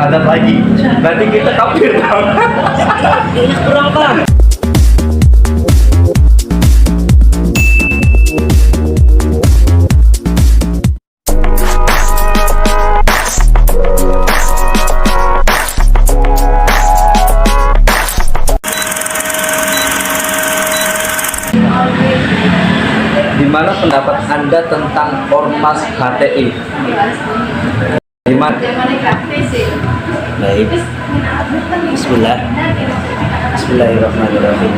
syahadat lagi. Berarti kita kafir dong. Kurang paham. Gimana pendapat Anda tentang ormas HTI? Gimana? Baik. Bismillahirrahmanirrahim.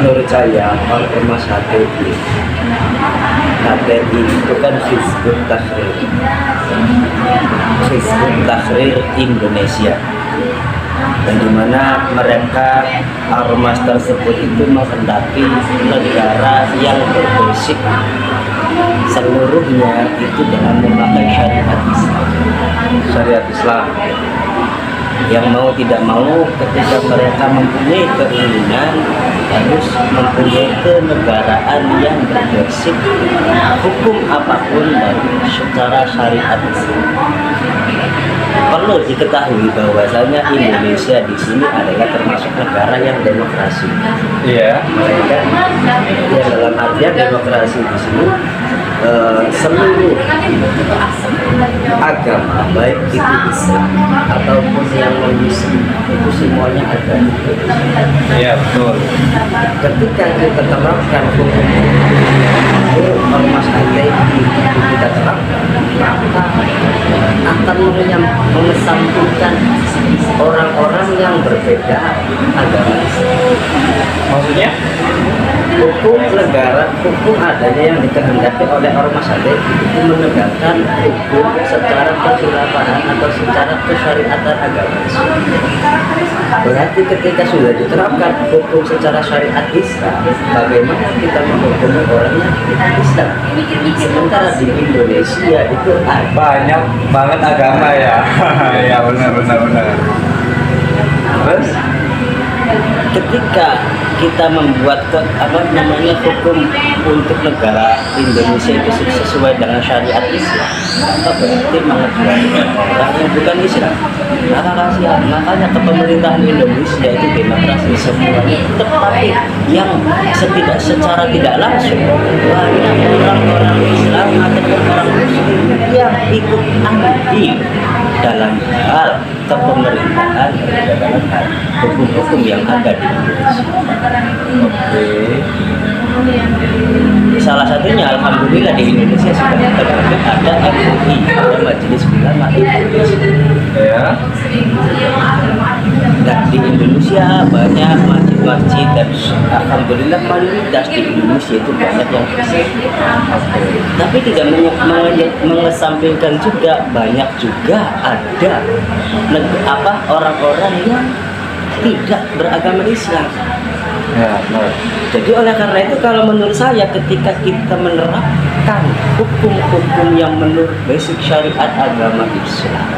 Menurut saya ormas HTI itu kan Hizbut Tahrir Indonesia, dan dimana mereka ormas tersebut itu menghendaki negara yang berbasic seluruhnya itu dengan memakai syariat Islam. Yang mau tidak mau ketika mereka mempunyai keinginan harus mempunyai kenegaraan yang berbasis hukum apapun dan secara syariat Islam. Perlu diketahui bahwasanya Indonesia di sini adalah termasuk negara yang demokrasi. Iya. Ya, dalam artian demokrasi di sini seluruh agama, baik itu Islam ataupun yang non-Muslim, itu semuanya ada. Iya, betul. Ketika kita terapkan hukum ormas HTI kita terapkan, maka akan mengesampingkan orang-orang yang berbeda agama Islam. Maksudnya? Hukum negara, hukum adanya yang dikehendaki oleh ormas HTI itu menegakkan hukum secara kekhilafan atau secara kesyariatan agama Islam. Berarti ketika sudah diterapkan hukum secara syariat Islam, bagaimana kita menghukumi orang yang tidak Islam? Sementara di Indonesia itu Banyak banget agama ya. Ya, benar. Terus? ketika kita membuat hukum untuk negara Indonesia itu sesuai dengan syariat Islam, maka berarti mengecualikan orang yang bukan Islam. Makanya kepemerintahan Indonesia itu demokrasi semuanya, tetapi yang secara tidak langsung banyak orang-orang Islam ataupun orang Muslim yang ikut andil dalam hal kepemerintahan dalam hal hukum-hukum yang ada di Indonesia. Salah satunya alhamdulillah di Indonesia sudah ada MUI, ada Majelis Ulama Indonesia. Ya. Dan di Indonesia banyak masjid-masjid dan alhamdulillah mayoritas di Indonesia itu banyak yang Kristen. Tapi tidak mengesampingkan juga banyak juga ada orang-orang yang tidak beragama Islam. Ya, benar. Jadi oleh karena itu kalau menurut saya ketika kita menerapkan hukum-hukum yang menurut basic syariat agama Islam,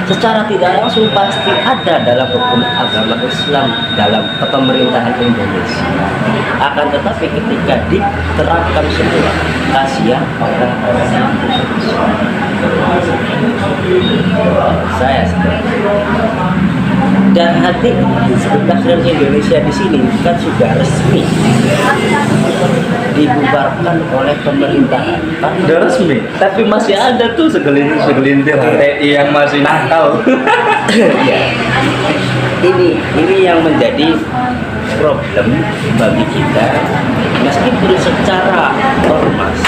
secara tidak langsung pasti ada dalam hukum agama Islam dalam kepemerintahan Indonesia. Akan tetapi ketika diterapkan semua, kasihan orang-orang yang Islam. Saya seperti dan hati Hizbut Tahrir Indonesia di sini kan sudah resmi dibubarkan oleh pemerintahan. Udah resmi, tapi masih ada tuh segelintir HTI yang masih nakal. Ya. Ini yang menjadi problem bagi kita, meskipun secara ormas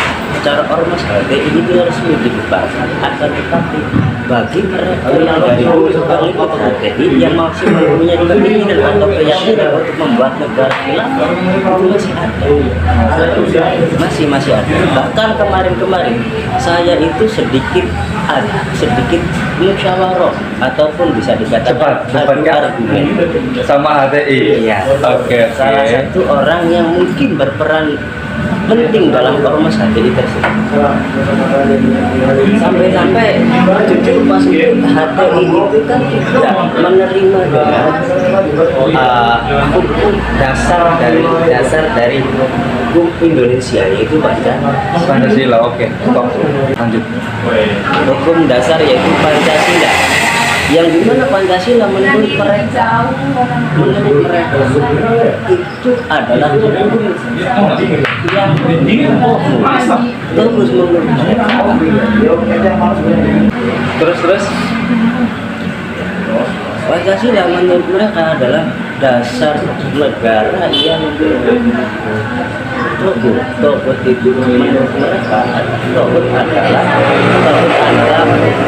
HTI itu resmi dibubarkan, akan tetapi bagi mereka yang dari HTI yang masih mempunyai keinginan atau keyakinan untuk membuat negara khilafah itu masih ada. Bahkan kemarin saya itu sedikit musyawarah ataupun bisa dikatakan argumen sama HTI. Iya. Oke. Salah satu orang yang mungkin berperan penting dalam ormas HTI tersebut. Sampai jujur pas HTI itu kan tidak menerima dengan hukum dasar dari hukum Indonesia, yaitu Pancasila. Oke, stop. Lanjut. hukum dasar yaitu Pancasila. yang dimana Pancasila menurut mereka itu adalah hukum yang terus menurut mereka. Terus Pancasila menurut mereka adalah dasar negara yang Togut itu menurut mereka Togut adalah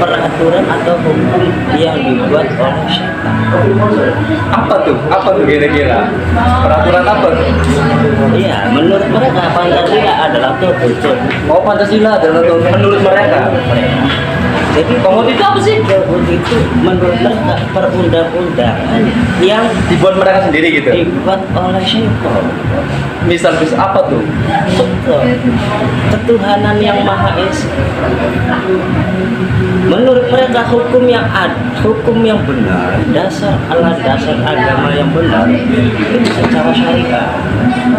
peraturan atau hukum yang dibuat oleh setan. apa tuh kira-kira peraturan apa tuh? Iya, menurut mereka Pancasila adalah Togut. Oh, Pancasila adalah tuh menurut mereka. Jadi Togut itu apa sih? Togut itu menurut mereka perundang-undangan yang Dibuat mereka sendiri gitu. dibuat oleh setan. Misal apa tuh? Betul. Ketuhanan yang Maha Esa. Menurut mereka hukum yang benar, dasar agama yang benar itu secara syariah.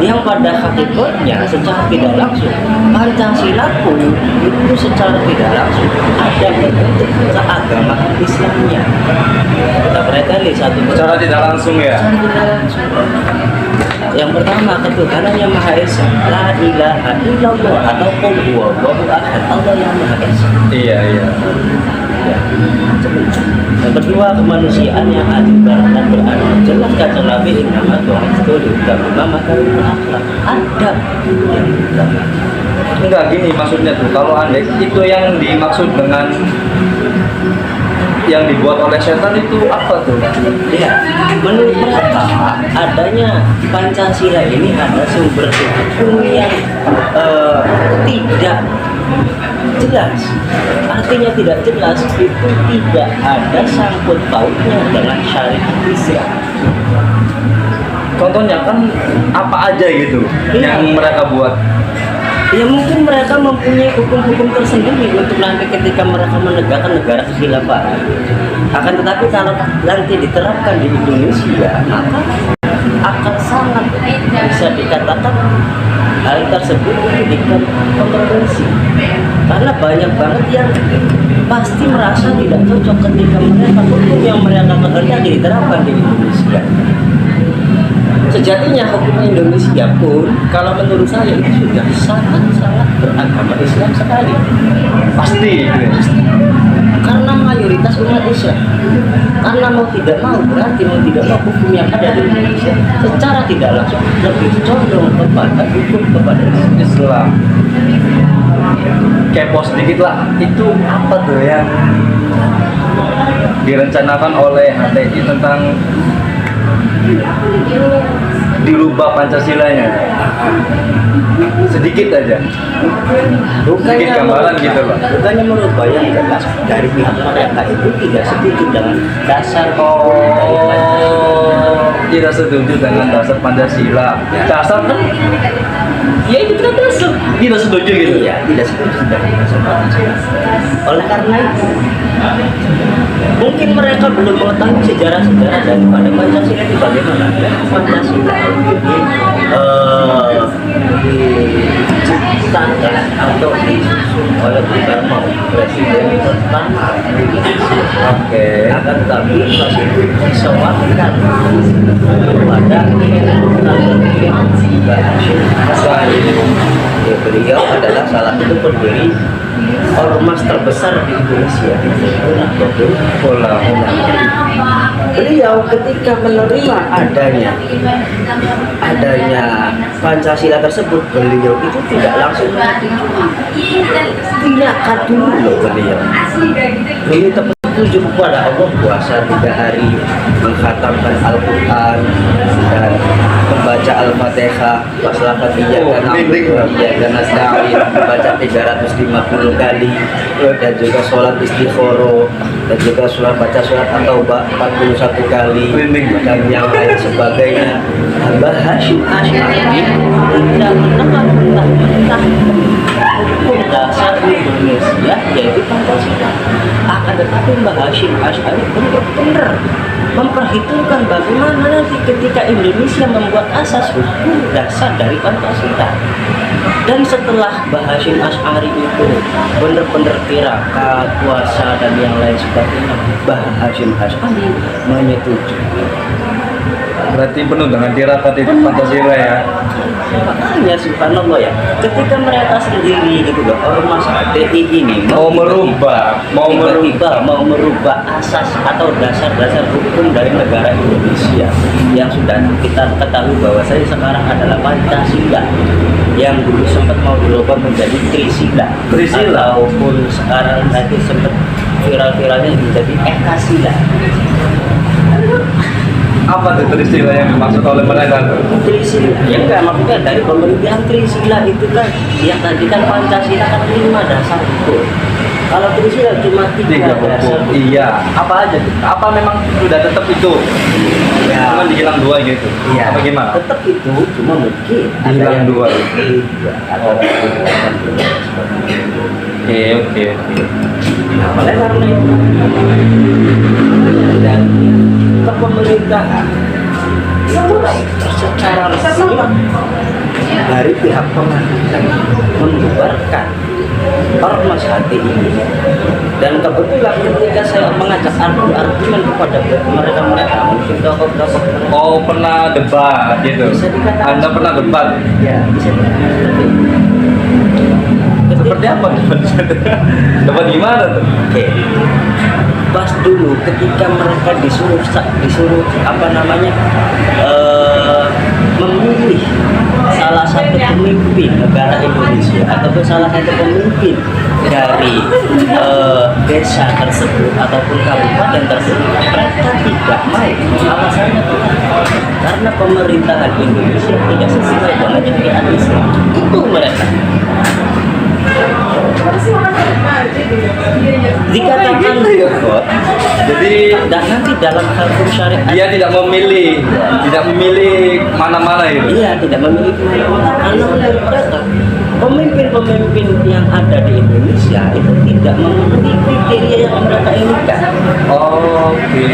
Yang pada hakikatnya secara tidak langsung Pancasila pun itu secara tidak langsung ada bentuk keagamaan Islamnya. Kita perhatikan satu Secara tidak langsung ya. secara tidak langsung. Yang pertama, ketuhanan yang Maha Esa, la ilaha illallah atau qul huwallahu ahad, Allah yang Maha Esa. Iya. Ya. Yang kedua, kemanusiaan yang adil dan beradab. Jelas kata Nabi innama tu'adul mama akhlak. Adab yang utama. Enggak gini maksudnya tuh. Kalau Anda itu yang dimaksud dengan yang dibuat oleh setan itu apa tuh? Ya, menurut mereka adanya Pancasila ini ada sumber hukum yang tidak jelas. Artinya tidak jelas itu tidak ada sangkut pautnya dengan syariat Islam. Contohnya kan apa aja gitu Iya. yang mereka buat. Ya mungkin mereka mempunyai hukum-hukum tersendiri untuk nanti ketika mereka menegakkan negara kekhilafan. Akan tetapi kalau nanti diterapkan di Indonesia, maka akan sangat bisa dikatakan hal tersebut menjadikan kontroversi. Karena banyak banget yang pasti merasa tidak cocok ketika mereka hukum yang mereka kehendaki diterapkan di Indonesia. Sejatinya hukum Indonesia pun kalau menurut saya itu sudah sangat-sangat beragama Islam sekali. Pasti gitu ya. Karena mayoritas umat Islam. Karena mau tidak mau berarti mau tidak mau hukum yang ada di Indonesia secara tidak langsung lebih condong kepada hukum kepada Islam. Kepo sedikit lah, itu apa tuh yang direncanakan oleh HTI tentang dirubah Pancasilanya? Sedikit aja, sedikit gambaran gitu loh. Bukannya merubah yang jelas dari pihak mereka itu tidak setuju dengan dasar Tidak setuju dengan dasar Pancasila. Dasar kan ya itu kan dasar. Tidak setuju gitu ya. tidak setuju dengan dasar Pancasila. Oleh karena itu mungkin mereka belum mengetahui sejarah-sejarah daripada Pancasila itu bagaimana. Pancasila diciptakan atau disusun oleh Bung Karno, presiden pertama Indonesia. Oke. Akan tetapi itu disewakan kepada Mbak Hashim Asy'ari. Ya, beliau adalah salah satu pendiri ormas terbesar di Indonesia. Beliau ketika menerima adanya Pancasila tersebut, beliau itu tidak langsung tindakan dulu loh beliau. Beliau tertuju kepada Allah, puasa 3 hari, mengkhatamkan Al-Quran dan membaca Al-Fatihah, masalah dan nasta'in, membaca 350 kali, dan juga sholat istikharah, dan juga baca surat At-Taubah 41 kali, dan yang lain sebagainya. Mbah Hashim Asy'ari tidak mentah hukum dasar Indonesia yaitu Pancasila. Akan tetapi Mbah Hasyim Asy'ari benar-benar memperhitungkan bagaimana nanti ketika Indonesia membuat asas hukum dasar dari Pancasila. Dan setelah Mbah Hasyim Asy'ari itu benar-benar tirakat, puasa dan yang lain sebagainya, Mbah Hasyim Asy'ari menyetujui. Berarti penuh dengan tirakat itu Pancasila ya. Makanya subhanallah ya, ketika mereka sendiri gitu loh, ormas HTI ini Mau merubah asas atau dasar-dasar hukum dari negara Indonesia yang sudah kita ketahui bahwa saya sekarang adalah Pancasila, yang dulu sempat mau dirubah menjadi Trisila, ataupun sekarang nanti sempat viral-viralnya menjadi Ekasila. Apa tuh Trisila yang dimaksud oleh mereka tuh? Trisila, ya enggak, maksudnya dari pemerintahan Trisila itu kan yang tadi kan Pancasila kan 5 dasar hukum. Kalau Trisila cuma 3 dasar. Iya, apa aja tuh? Apa memang sudah tetap itu? Ya. Cuma dihilang 2 gitu. Iya. Apa gimana? Tetap itu, cuma mungkin Dihilang 2. Iya. Oke. Nah, oleh karena itu dan kepemerintahan itu secara resmi dari pihak pemerintah membubarkan ormas HTI ini. Dan kebetulan ketika saya mengajak argumen kepada mereka mungkin tokoh-tokoh Oh, pernah debat gitu. Bisa dikatakan Anda pernah debat? ya bisa dikatakan Seperti apa debat? Debat gimana tuh? Oke. Pas dulu ketika mereka disuruh apa namanya memilih salah satu pemimpin negara Indonesia ataupun salah satu pemimpin dari desa tersebut ataupun kabupaten tersebut, mereka tidak mau. Alasannya karena pemerintahan Indonesia tidak sesuai dengan syariat Islam. Itu mereka dikatakan Jadi dan nanti dalam hukum syariat dia tidak memilih mana-mana itu. iya tidak memiliki mana-mana karena menurut mereka pemimpin-pemimpin yang ada di Indonesia itu tidak memenuhi kriteria yang mereka inginkan. Oke.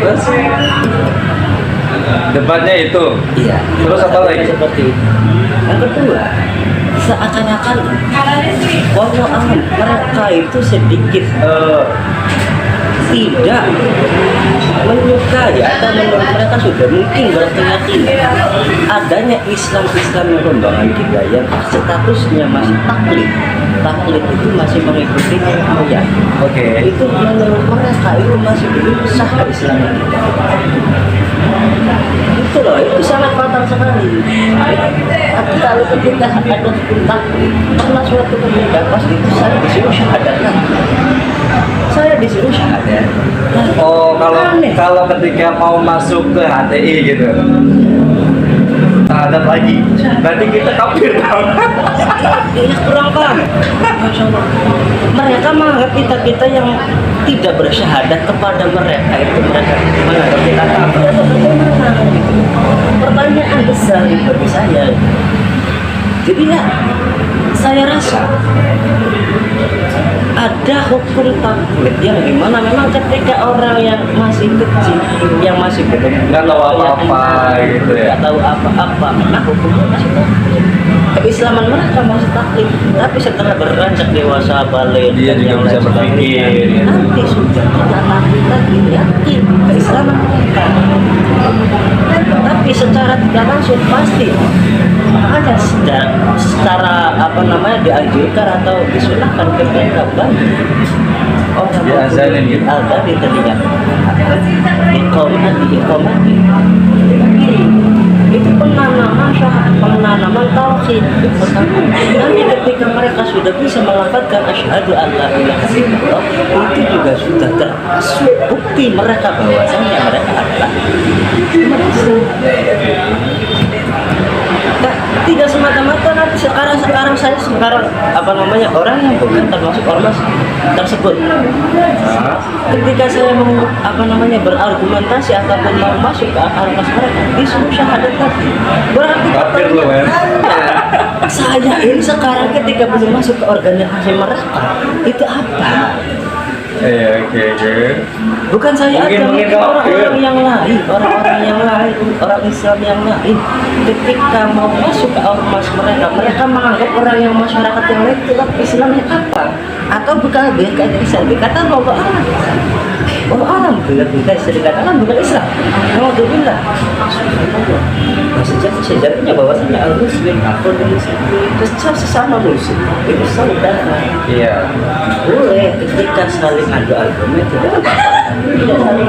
Terus debatnya itu. Iya. Terus apa lagi? Seperti itu. Yang kedua, seakan-akan mereka itu sedikit tidak menyukai atau menurut mereka sudah mungkin berkeyakinan adanya Islam yang rombongan kita yang statusnya masih taklid itu masih mengikuti nenek moyang. Oke. Itu menurut mereka itu masih belum sah keislaman kita. Itu loh, itu sangat fatal sekali. Tapi kalau ketika ada tentang pernah suatu ketika pasti saya disuruh syahadat kan. Saya disuruh syahadat. Oh, kalau ketika mau masuk ke HTI gitu, syahadat lagi, berarti kita kafir dong. Iya kurang paham. Masya Allah. Mereka menganggap kita yang tidak bersyahadat kepada mereka itu mereka menganggap kita kafir atau bagaimana? Pertanyaan besar bagi saya. Jadi ya, saya rasa ada hukum taklid yang dimana memang ketika orang yang masih kecil, yang masih belum Nggak tahu apa-apa gitu ya. nggak tahu apa-apa, nah hukumnya masih taklid. Keislaman mereka masih taklid, tapi setelah beranjak dewasa balik Dia juga yang bisa lain berpikir, sebagainya, ya. nanti sudah tidak taklid lagi, yakin keislaman mereka. Tapi secara tidak langsung pasti ada secara apa namanya dianjurkan atau disunahkan kepada bagi orang Diazanin gitu. azan di telinga iqamati itu penanaman tauhid pertama. Nanti ketika mereka sudah bisa melafazkan asyhadu an la ilaha illallah, itu juga sudah termasuk bukti mereka bahwasanya mereka adalah umat Islam. Tidak semata-mata nanti sekarang saya sekarang apa namanya orang yang bukan termasuk ormas tersebut. Ketika saya mau apa namanya berargumentasi ataupun mau masuk ke ormas mereka, disuruh syahadat tadi. Berarti Kafir lu, men. saya ini sekarang ketika belum masuk ke organisasi mereka, itu apa? Oke. Bukan saya aja, Mungkin mungkin orang-orang yang lain, orang Islam yang lain, ketika mau masuk ke ormas mereka menganggap orang yang masyarakat yang lain itu Islamnya apa? Atau bukan bisa dikatakan bahwa orang bisa dikatakan bukan Islam. Alhamdulillah. Sejatinya bahwasanya al-Muslim, aku Muslim, sesama Muslim, itu saudara. Iya. Boleh ketika saling adu argumen tidak apa-apa. Tidak saling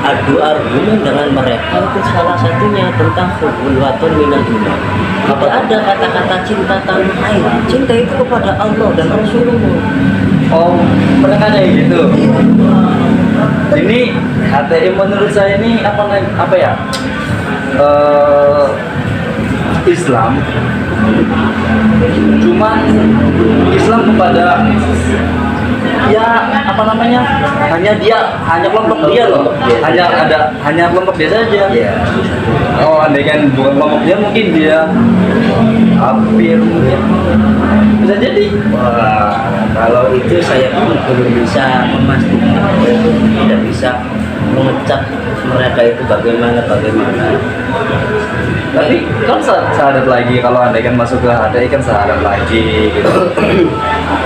adu argumen dengan mereka itu salah satunya tentang hubulwatun minal iman. Tidak ada kata-kata cinta tanah air. Cinta itu kepada Allah dan Rasulullah. Oh, mereka kayak gitu. Ini HTI menurut saya ini apa ya? Islam. Cuman Islam kepada ya apa namanya? Hanya kelompok dia loh. Hanya kelompok dia saja. Iya. Oh, andai kan bukan kelompok dia mungkin dia hampir mungkin bisa jadi. Wah, kalau itu saya pun belum bisa memastikan, tidak bisa mengecap mereka itu bagaimana. Tapi kan sahadat lagi, kalau andai kan masuk ke HTI kan sahadat lagi gitu.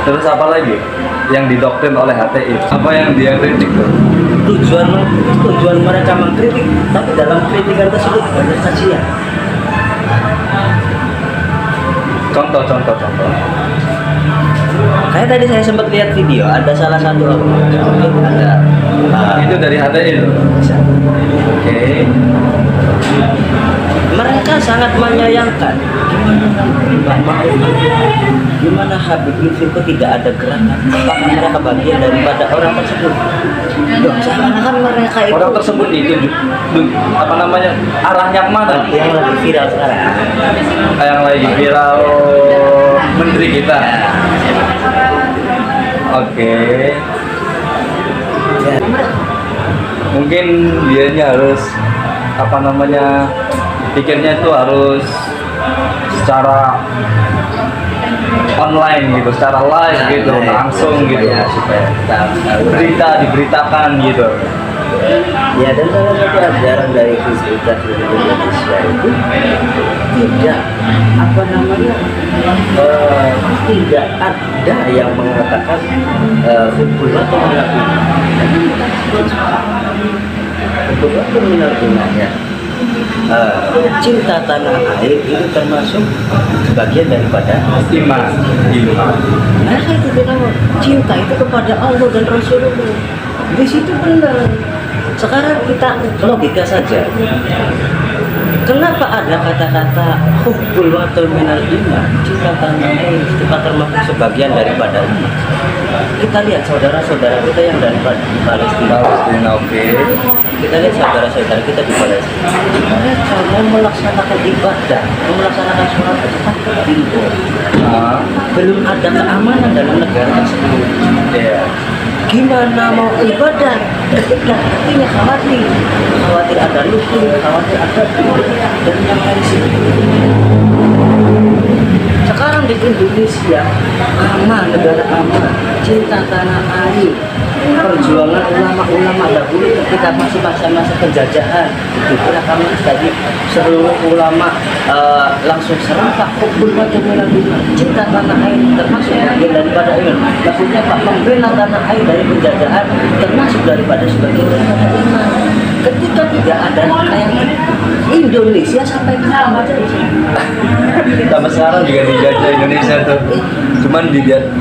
Terus apa lagi yang didoktrin oleh HTI? Apa yang dia kritik tuh? Tujuan mereka mengkritik, tapi dalam kritikan tersebut banyak kajian. Contoh. Kayak tadi saya sempat lihat video, ada salah satu ada Itu dari HTI itu. Oke. mereka sangat menyayangkan gimana Habib Yusuf itu tidak ada gerakan, apakah mereka bagian daripada orang tersebut? Loh, seakan-akan mereka itu Orang tersebut itu apa namanya, arahnya kemana? yang lagi viral sekarang. Yang lagi viral menteri kita. Oke. Ya. Mungkin dianya harus apa namanya, pikirnya itu harus secara online gitu, secara live gitu, langsung gitu, supaya kita tahu. diberitakan gitu. Ya, dan salah satu ajaran dari Hizbut-Tahrir Indonesia itu tidak apa namanya tidak ada yang mengatakan hukum atau melakukan hukum atau melakukan ya. Cinta tanah air itu termasuk bagian daripada Iman. mereka itu bilang cinta itu kepada Allah dan Rasulullah. Di situ benar. Sekarang kita logika saja. Kenapa ada kata-kata hubbul watul minal iman, cinta tanah air itu termasuk sebagian daripada iman? Kita lihat saudara-saudara kita yang dari Palestina. Oke. Kita lihat saudara-saudara kita di Palestina. Mereka mau melaksanakan ibadah, mau melaksanakan sholat itu pakai billboard. Belum ada keamanan dalam negara tersebut. Ya. Gimana mau ibadah ketika hatinya khawatir ada luka, khawatir ada dan yang lain sebagainya. Sekarang di Indonesia aman, negara aman, cinta tanah air, perjuangan ulama-ulama dahulu ketika masih masa-masa penjajahan, itulah kami tadi seluruh ulama langsung serentak hukum wajib melalui cinta tanah air termasuk bagian daripada iman. Maksudnya Pak, membela tanah air dari penjajahan termasuk daripada sebagian daripada iman. Ketika tidak ada kayak Indonesia sampai kapan aja Sampai sekarang juga dijajah Indonesia tuh.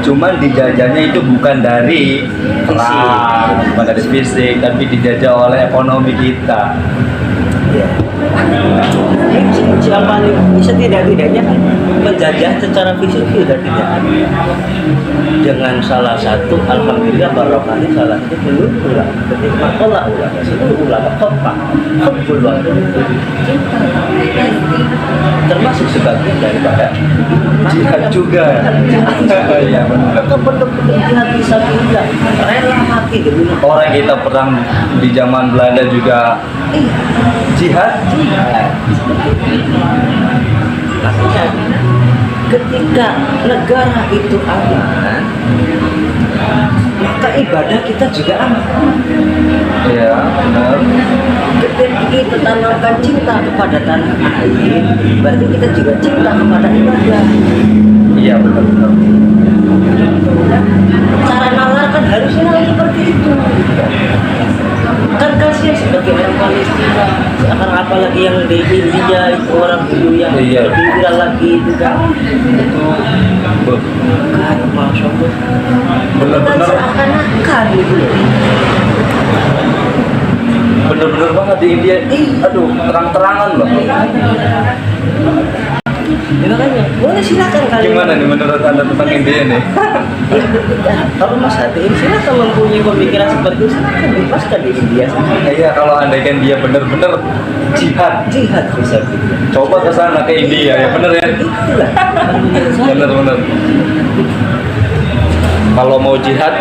Cuman dijajahnya itu bukan dari perang, bukan dari fisik, tapi dijajah oleh ekonomi kita. ya. Yang paling bisa tidak-tidaknya kan penjajahan secara fisik sudah tidak ada. Dengan salah satu, alhamdulillah barokahnya salah satu seluruh ulama, ketika makola ulama, seluruh ulama kompak, kebulan, termasuk sebagian daripada Jihad juga. Iya benar. mereka benar-benar jihad fisabilillah, rela mati demi Orang kita perang di zaman Belanda juga jihad. jihad. Makanya ketika negara itu aman, maka ibadah kita juga aman. Iya benar. Ketika kita tanamkan cinta kepada tanah air, berarti kita juga cinta kepada ibadah. Iya benar. Cara nalar kan harusnya seperti itu. Kan kasihan sebagai orang Palestina, akan apalagi yang di India itu orang dulu yang Iya. lebih viral lagi itu kan. Beuh. Kan masya Allah. Benar-benar. Kan seakan-akan gitu loh. Bener-bener banget di India. Aduh, terang-terangan loh. Ya, makanya boleh silakan kalian. Gimana nih menurut Anda tentang India nih? Ya, kalau Mas Hadi silakan mempunyai pemikiran seperti itu, silakan bebaskan di India. Iya, kalau andaikan dia bener-bener jihad, Jihad bisa gitu. coba ke sana ke India ya bener ya. Itulah. menurut saya. Bener-bener. Kalau mau jihad,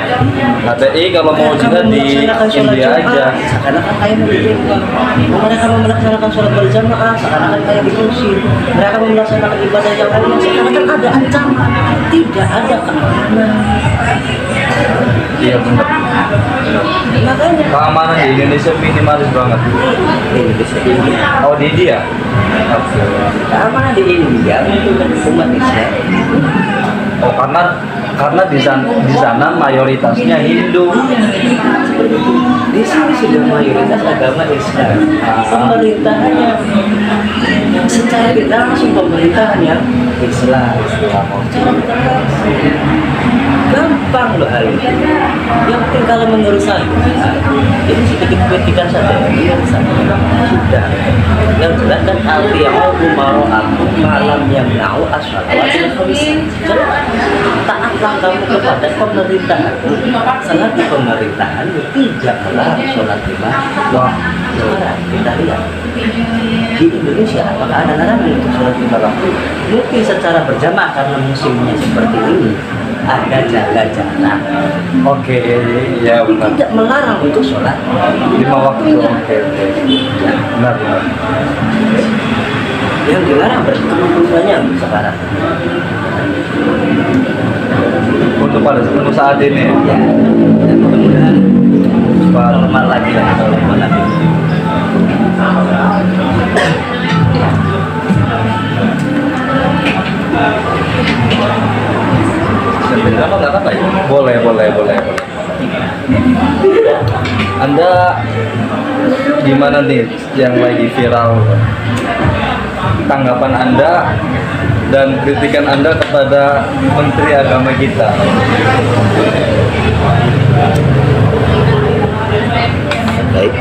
HTI kalau mau jihad di India aja. Seakan-akan kayak mereka mau melaksanakan sholat berjamaah, seakan-akan kayak di Mesir. Mereka mau melaksanakan ibadah yang lain, seakan-akan ada ancaman. Tidak ada keamanan. Iya bener. Makanya Keamanan di Indonesia minimalis banget. Indonesia ini Oh di India? Oke. keamanan di India untuk umat Islam. Oh karena di sana mayoritasnya Hindu. Di sini sudah mayoritas agama Islam. Pemerintahannya secara tidak langsung pemerintahan yang Islam. Secara tidak langsung. Gampang loh hal ini. Yang penting kalau menurut saya, ini sedikit kritikan saja. Menurut saya sudah. Yang jelas kan al-qiyamah umaroh aku malam yang nau asal-asalnya taatlah kamu kepada pemerintahan. Selagi pemerintahan tidak melarang sholat lima waktu. Sekarang kita lihat di Indonesia apakah ada larangan untuk sholat lima waktu? Mungkin secara berjamaah karena musimnya seperti ini ada jaga jarak. Oke, ya Tapi benar. tidak melarang untuk sholat 5 waktu. Oke. Benar. Yang dilarang berkerumunannya sekarang. Untuk saat ini. Ya, dan mudah-mudahan normal lagi lah, normal lagi. Kenapa nggak apa ya? Boleh. Anda gimana nih yang lagi viral? Tanggapan Anda dan kritikan Anda kepada Menteri Agama kita. Baik.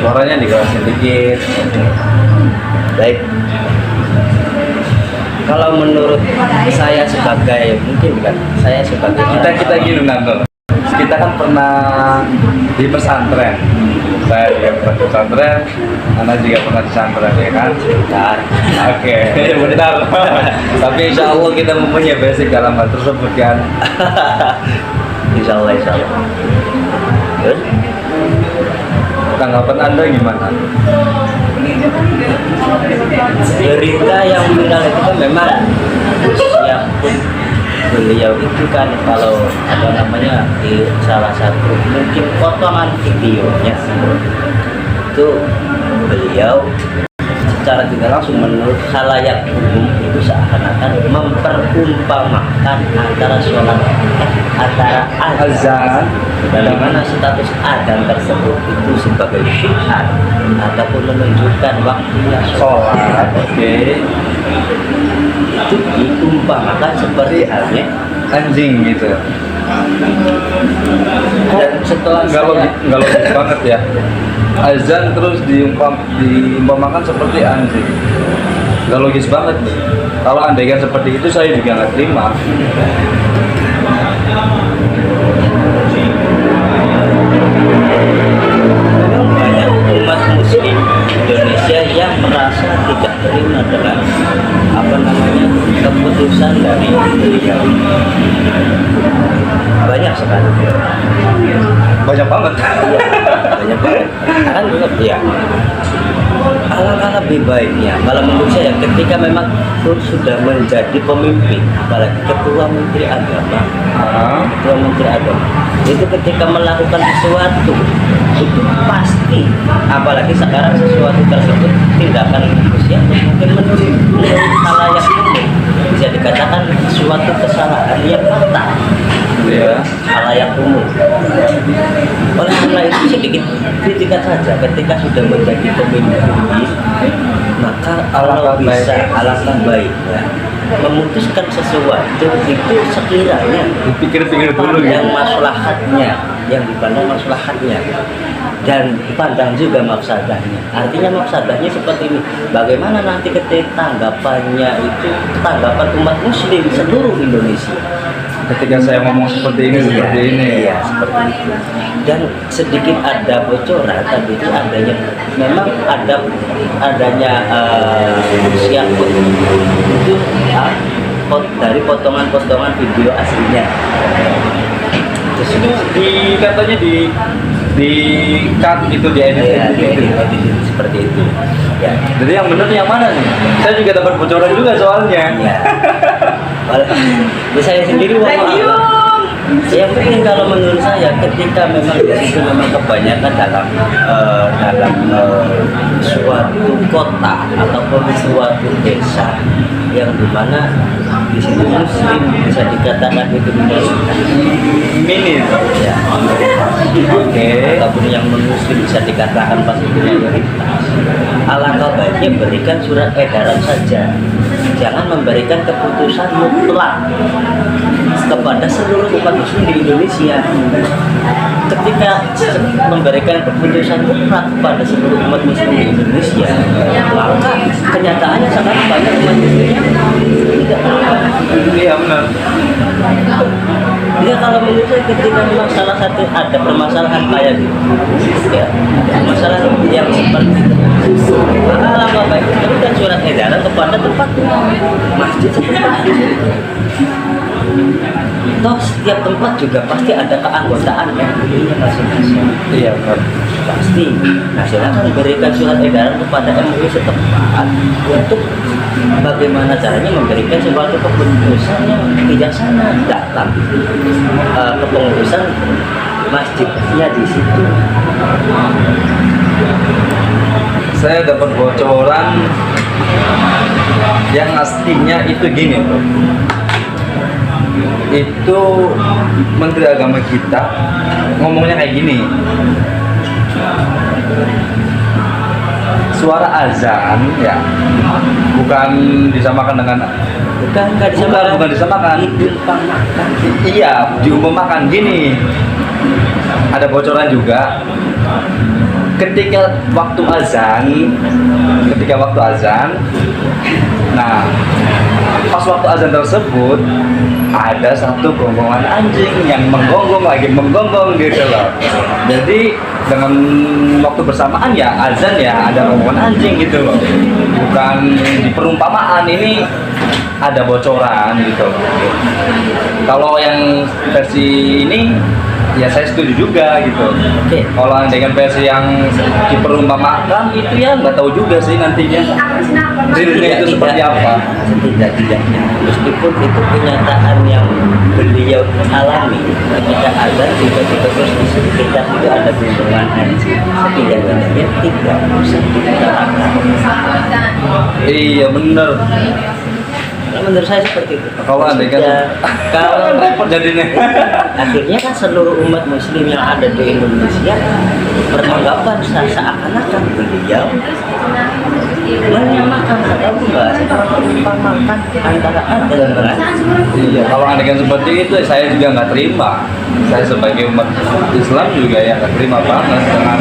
Suaranya dikasih dikit. Baik. Kalau menurut saya sebagai Kita gini Nanto. Kita kan pernah di pesantren. Saya juga pernah di pesantren. Anda juga pernah di pesantren ya kan? Bentar. Oke, benar. Tapi insya Allah kita mempunyai basic dalam hal tersebut kan. Insya Allah. Terus Tanggapan Anda gimana? berita yang viral itu kan memang siapapun beliau itu kan kalau ada namanya di salah satu mungkin potongan videonya itu beliau secara tidak langsung menurut khalayak umum itu seakan-akan memperumpamakan antara sholat antara azan di mana status adzan tersebut itu sebagai syiar ataupun menunjukkan waktunya sholat. Oke. Itu diumpamakan seperti halnya Anjing gitu. dan setelah Nggak logis banget ya. Azan terus diumpamakan seperti anjing. Nggak logis banget. Kalau andaikan seperti itu saya juga nggak terima. Memang banyak umat muslim Indonesia yang merasa tidak terima dengan keputusan dari beliau. Banyak sekali. Banyak banget. Banyak banget. Kan ya. Alangkah lebih baiknya kalau menurut saya ketika memang sudah menjadi pemimpin, apalagi ketua menteri agama, itu ketika melakukan sesuatu itu pasti, apalagi sekarang sesuatu tersebut tindakan usia mungkin menurut khalayak umum bisa dikatakan suatu kesalahan yang fatal. Khalayak umum. Oleh karena itu sedikit kritikan saja ketika sudah menjadi pemimpin, maka kalau bisa alangkah baiknya memutuskan sesuatu itu sekiranya Pikir-pikir dulu yang maslahatnya, yang dipandang maslahatnya dan dipandang juga mafsadahnya. Artinya mafsadahnya seperti ini, bagaimana nanti ketika tanggapannya itu tanggapan umat muslim seluruh Indonesia ketika saya ngomong seperti ini. Iya, seperti itu. Dan sedikit ada bocoran tadi itu memang adanya siang itu dari potongan-potongan video aslinya. Itu katanya di cut itu di edit seperti itu. Ya. Jadi yang benar yang mana nih? Saya juga dapat bocoran juga soalnya. Ya. Saya sendiri yang penting kalau menurut saya ketika memang di situ memang kebanyakan dalam suatu kota ataupun suatu desa yang dimana di situ muslim bisa dikatakan itu minim ya, ataupun yang muslim bisa dikatakan pasti mayoritas. Alangkah baiknya berikan surat edaran saja, jangan memberikan keputusan mutlak kepada seluruh umat muslim di Indonesia. Ketika memberikan keputusan mutlak kepada seluruh umat muslim di Indonesia, maka kenyataannya sekarang banyak umat muslim tidak tahu. Iya benar. Ya kalau menurut saya ketika memang salah satu ada permasalahan kayak gitu, ya ada permasalahan yang seperti itu, maka alangkah baik berikan surat edaran kepada tempat masjid setempat. Toh setiap tempat juga pasti ada keanggotaan MUI-nya masing-masing. Iya benar. Pasti. Nah silakan berikan surat edaran kepada MUI setempat untuk bagaimana caranya memberikan suatu keputusan yang bijaksana dalam kepengurusan masjidnya di situ. Saya dapat bocoran yang aslinya itu gini bro. Itu Menteri Agama kita ngomongnya kayak gini, suara azan ya bukan disamakan dengan bukan disamakan. Iya, diumpamakan gini. Ada bocoran juga ketika waktu azan, nah pas waktu azan tersebut ada satu gonggongan anjing yang menggonggong gitu loh. Jadi dengan waktu bersamaan ya azan ya ada gonggongan anjing gitu loh. Bukan di perumpamaan, ini ada bocoran gitu. Kalau yang versi ini ya saya setuju juga gitu. Oke. Kalau dengan versi yang diperumpamakan itu ya nggak tahu juga sih nantinya realnya itu seperti apa. Tidak-tidaknya meskipun itu kenyataan yang beliau alami ketika azan tiba-tiba terus di sekitar itu ada gunungan anjing, setidak-tidaknya tidak usah diterapkan. Iya bener. Menurut saya seperti itu. Kalau andaikan kalau repot jadinya. akhirnya kan seluruh umat muslim yang ada di Indonesia beranggapan seakan-akan beliau menyamakan atau mengumpamakan antara ada dengan Iya, kalau andaikan seperti itu saya juga nggak terima. Saya sebagai umat Islam juga ya nggak terima banget dengan